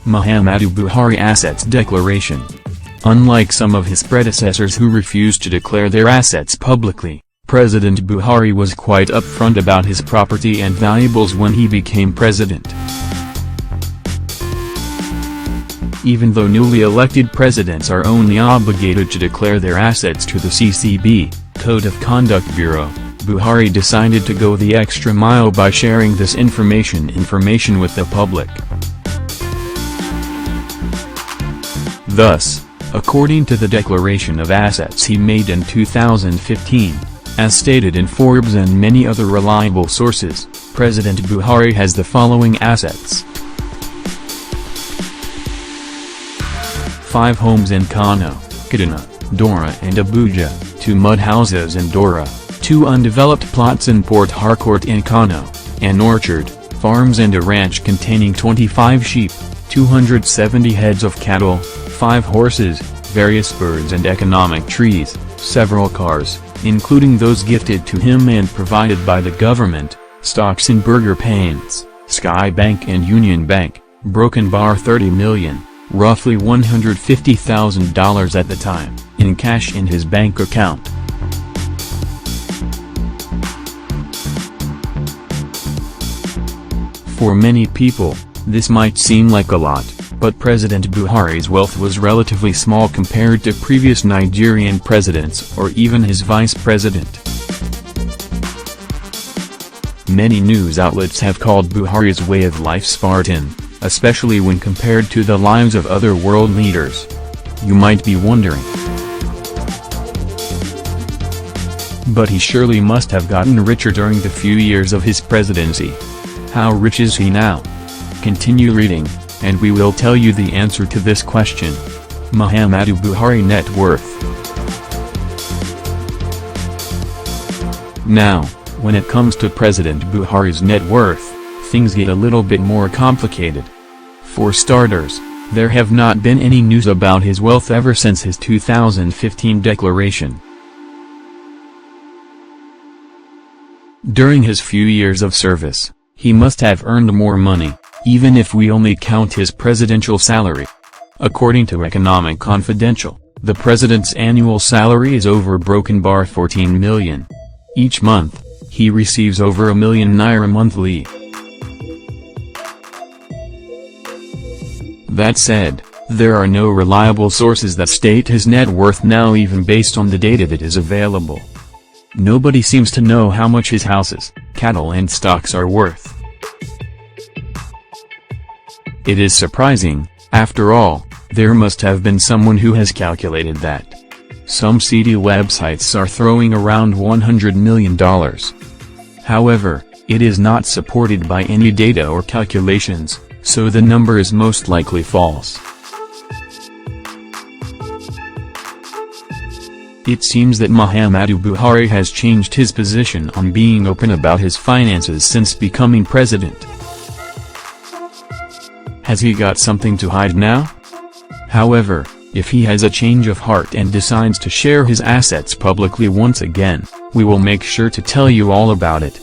Muhammadu Buhari Assets Declaration. Unlike some of his predecessors who refused to declare their assets publicly, President Buhari was quite upfront about his property and valuables when he became president. Even though newly elected presidents are only obligated to declare their assets to the CCB, Code of Conduct Bureau, Buhari decided to go the extra mile by sharing this information with the public. Thus, according to the declaration of assets he made in 2015, as stated in Forbes and many other reliable sources, President Buhari has the following assets: 5 homes in Kano, Kaduna, Dora and Abuja, 2 mud houses in Dora, 2 undeveloped plots in Port Harcourt in Kano, an orchard, farms and a ranch containing 25 sheep, 270 heads of cattle, 5 horses, various birds and economic trees, several cars, including those gifted to him and provided by the government, stocks in Burger Paints, Sky Bank and Union Bank, broken bar 30 million, roughly $150,000 at the time, in cash in his bank account. For many people, this might seem like a lot, but President Buhari's wealth was relatively small compared to previous Nigerian presidents or even his vice president. Many news outlets have called Buhari's way of life Spartan, especially when compared to the lives of other world leaders. You might be wondering. But he surely must have gotten richer during the few years of his presidency. How rich is he now? Continue reading, and we will tell you the answer to this question. Muhammadu Buhari net worth. Now, when it comes to President Buhari's net worth, things get a little bit more complicated. For starters, there have not been any news about his wealth ever since his 2015 declaration. During his few years of service, he must have earned more money, even if we only count his presidential salary. According to Economic Confidential, the president's annual salary is over broken bar 14 million. Each month, he receives over ₦1 million monthly. That said, there are no reliable sources that state his net worth now, even based on the data that is available. Nobody seems to know how much his houses, cattle and stocks are worth. It is surprising, after all, there must have been someone who has calculated that. Some seedy websites are throwing around $100 million. However, it is not supported by any data or calculations, so the number is most likely false. It seems that Muhammadu Buhari has changed his position on being open about his finances since becoming president. Has he got something to hide now? However, if he has a change of heart and decides to share his assets publicly once again, we will make sure to tell you all about it.